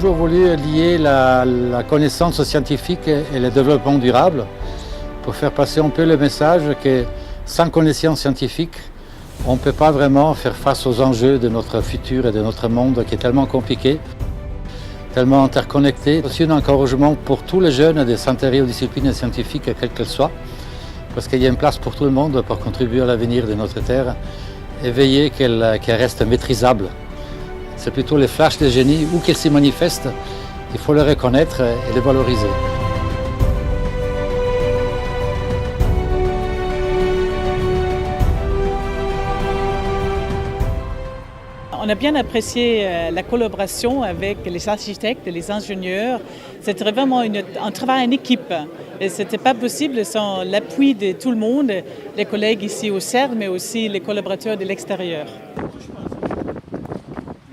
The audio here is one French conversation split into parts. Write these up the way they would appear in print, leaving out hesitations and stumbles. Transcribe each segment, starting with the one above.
toujours voulu lier la connaissance scientifique et le développement durable pour faire passer un peu le message que sans connaissance scientifique, on ne peut pas vraiment faire face aux enjeux de notre futur et de notre monde qui est tellement compliqué, tellement interconnecté. C'est aussi un encouragement pour tous les jeunes de s'intéresser aux disciplines scientifiques, quelles qu'elles soient, parce qu'il y a une place pour tout le monde pour contribuer à l'avenir de notre Terre et veiller qu'elle reste maîtrisable. C'est plutôt les flashs de génie, où qu'elles s'y manifestent, il faut les reconnaître et les valoriser. On a bien apprécié la collaboration avec les architectes et les ingénieurs. C'était vraiment un travail en équipe. Et ce n'était pas possible sans l'appui de tout le monde, les collègues ici au CERN, mais aussi les collaborateurs de l'extérieur.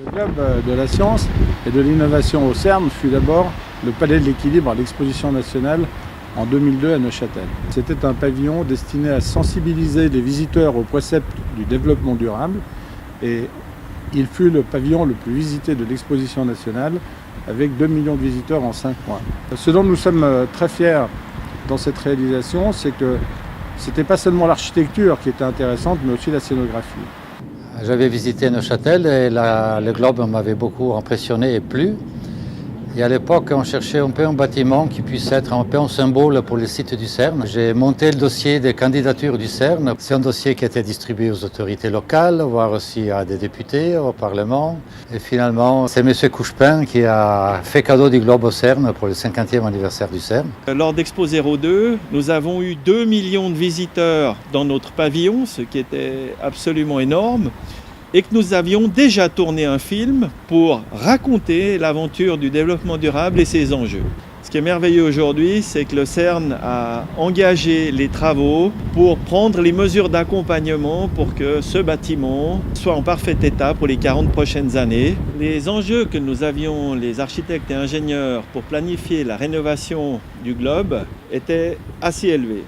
Le club de la science et de l'innovation au CERN fut d'abord le Palais de l'équilibre à l'exposition nationale en 2002 à Neuchâtel. C'était un pavillon destiné à sensibiliser les visiteurs aux préceptes du développement durable et il fut le pavillon le plus visité de l'exposition nationale avec 2 millions de visiteurs en 5 mois. Ce dont nous sommes très fiers dans cette réalisation, c'est que ce n'était pas seulement l'architecture qui était intéressante, mais aussi la scénographie. J'avais visité Neuchâtel et le globe m'avait beaucoup impressionné et plu. Et à l'époque, on cherchait un peu un bâtiment qui puisse être un peu un symbole pour le site du CERN. J'ai monté le dossier des candidatures du CERN. C'est un dossier qui a été distribué aux autorités locales, voire aussi à des députés, au Parlement. Et finalement, c'est M. Couchepin qui a fait cadeau du globe au CERN pour le 50e anniversaire du CERN. Lors d'Expo 02, nous avons eu 2 millions de visiteurs dans notre pavillon, ce qui était absolument énorme. Et que nous avions déjà tourné un film pour raconter l'aventure du développement durable et ses enjeux. Ce qui est merveilleux aujourd'hui, c'est que le CERN a engagé les travaux pour prendre les mesures d'accompagnement pour que ce bâtiment soit en parfait état pour les 40 prochaines années. Les enjeux que nous avions, les architectes et ingénieurs, pour planifier la rénovation du globe étaient assez élevés.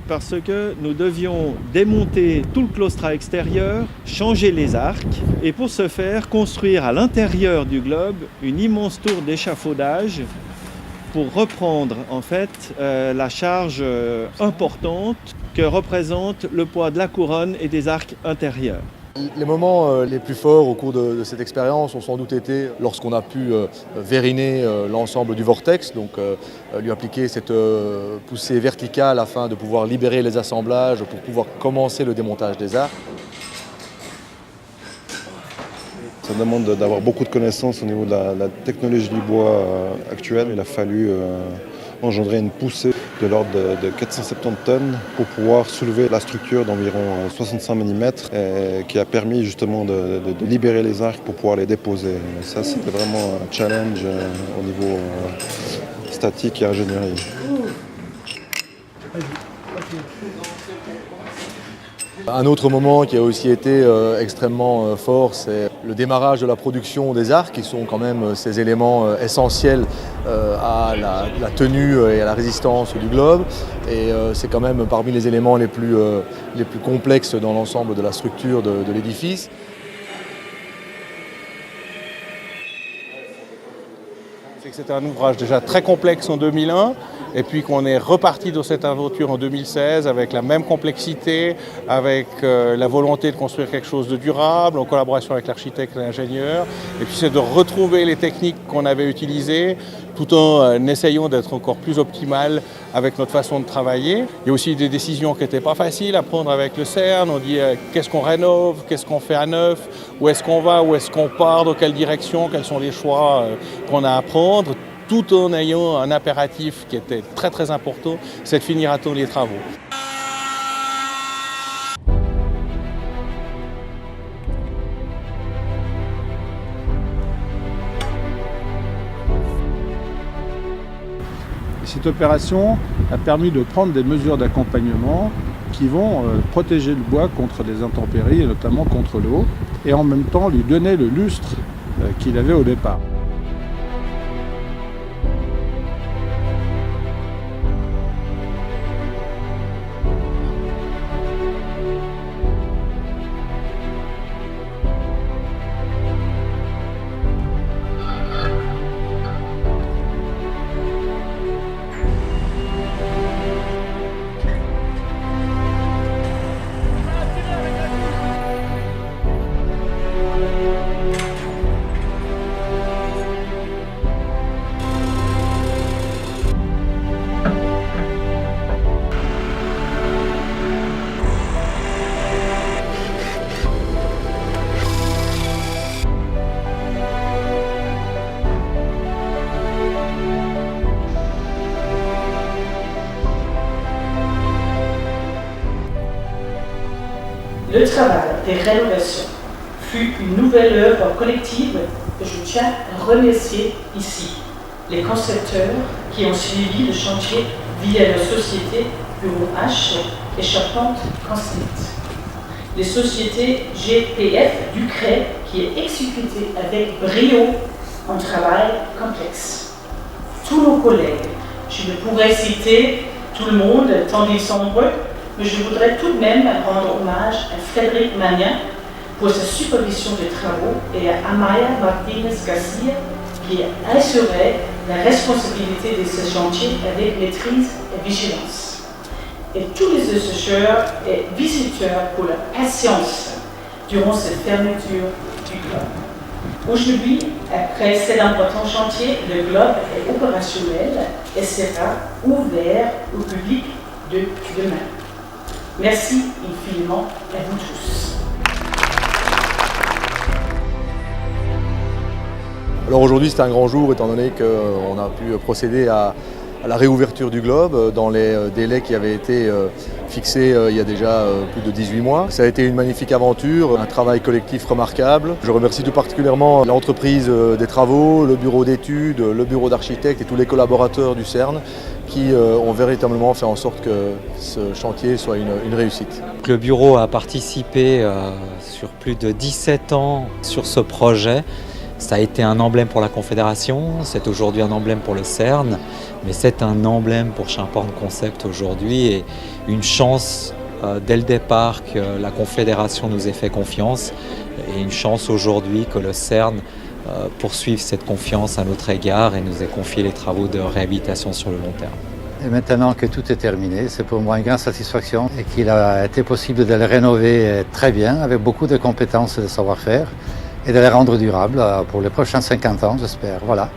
Parce que nous devions démonter tout le claustrat extérieur, changer les arcs et pour ce faire, construire à l'intérieur du globe une immense tour d'échafaudage pour reprendre en fait la charge importante que représente le poids de la couronne et des arcs intérieurs. Les moments les plus forts au cours de cette expérience ont sans doute été lorsqu'on a pu vériner l'ensemble du vortex, donc lui appliquer cette poussée verticale afin de pouvoir libérer les assemblages pour pouvoir commencer le démontage des arcs. Ça demande d'avoir beaucoup de connaissances au niveau de la technologie du bois actuelle. Il a fallu engendrer une poussée de l'ordre de 470 tonnes pour pouvoir soulever la structure d'environ 65 mm qui a permis justement de libérer les arcs pour pouvoir les déposer. Et ça, c'était vraiment un challenge au niveau statique et ingénierie. Un autre moment qui a aussi été extrêmement fort, c'est le démarrage de la production des arcs, qui sont quand même ces éléments essentiels à la tenue et à la résistance du globe. Et c'est quand même parmi les éléments les plus complexes dans l'ensemble de la structure de l'édifice. C'était un ouvrage déjà très complexe en 2001 et puis qu'on est reparti dans cette aventure en 2016 avec la même complexité, avec la volonté de construire quelque chose de durable en collaboration avec l'architecte et l'ingénieur. Et puis c'est de retrouver les techniques qu'on avait utilisées tout en essayant d'être encore plus optimal avec notre façon de travailler. Il y a aussi des décisions qui n'étaient pas faciles à prendre avec le CERN. On dit qu'est-ce qu'on rénove, qu'est-ce qu'on fait à neuf, où est-ce qu'on va, où est-ce qu'on part, dans quelle direction, quels sont les choix qu'on a à prendre, tout en ayant un impératif qui était très très important, c'est de finir à temps les travaux. Cette opération a permis de prendre des mesures d'accompagnement qui vont protéger le bois contre les intempéries et notamment contre l'eau et en même temps lui donner le lustre qu'il avait au départ. Le travail des rénovations fut une nouvelle œuvre collective que je tiens à remercier ici. Les concepteurs qui ont suivi le chantier via la société Bureau H et Charpente Construite. Les sociétés GPF Ducret qui est exécuté avec brio un travail complexe. Tous nos collègues, je ne pourrais citer tout le monde tant ils sont nombreux, mais je voudrais tout de même rendre hommage à Frédéric Magnin pour sa supervision des travaux et à Amaya Martinez Garcia qui assurait la responsabilité de ce chantier avec maîtrise et vigilance. Et tous les assesseurs et visiteurs pour leur patience durant cette fermeture du globe. Aujourd'hui, après cet important chantier, le globe est opérationnel et sera ouvert au public de demain. Merci infiniment à vous tous. Alors aujourd'hui c'est un grand jour étant donné qu'on a pu procéder à la réouverture du globe dans les délais qui avaient été fixés il y a déjà plus de 18 mois. Ça a été une magnifique aventure, un travail collectif remarquable. Je remercie tout particulièrement l'entreprise des travaux, le bureau d'études, le bureau d'architectes et tous les collaborateurs du CERN qui ont véritablement fait en sorte que ce chantier soit une réussite. Le bureau a participé sur plus de 17 ans sur ce projet. Ça a été un emblème pour la Confédération, c'est aujourd'hui un emblème pour le CERN, mais c'est un emblème pour Charpente Concept aujourd'hui et une chance dès le départ que la Confédération nous ait fait confiance et une chance aujourd'hui que le CERN poursuive cette confiance à notre égard et nous ait confié les travaux de réhabilitation sur le long terme. Et maintenant que tout est terminé, c'est pour moi une grande satisfaction et qu'il a été possible de le rénover très bien, avec beaucoup de compétences et de savoir-faire, et de les rendre durables pour les prochains 50 ans, j'espère. Voilà.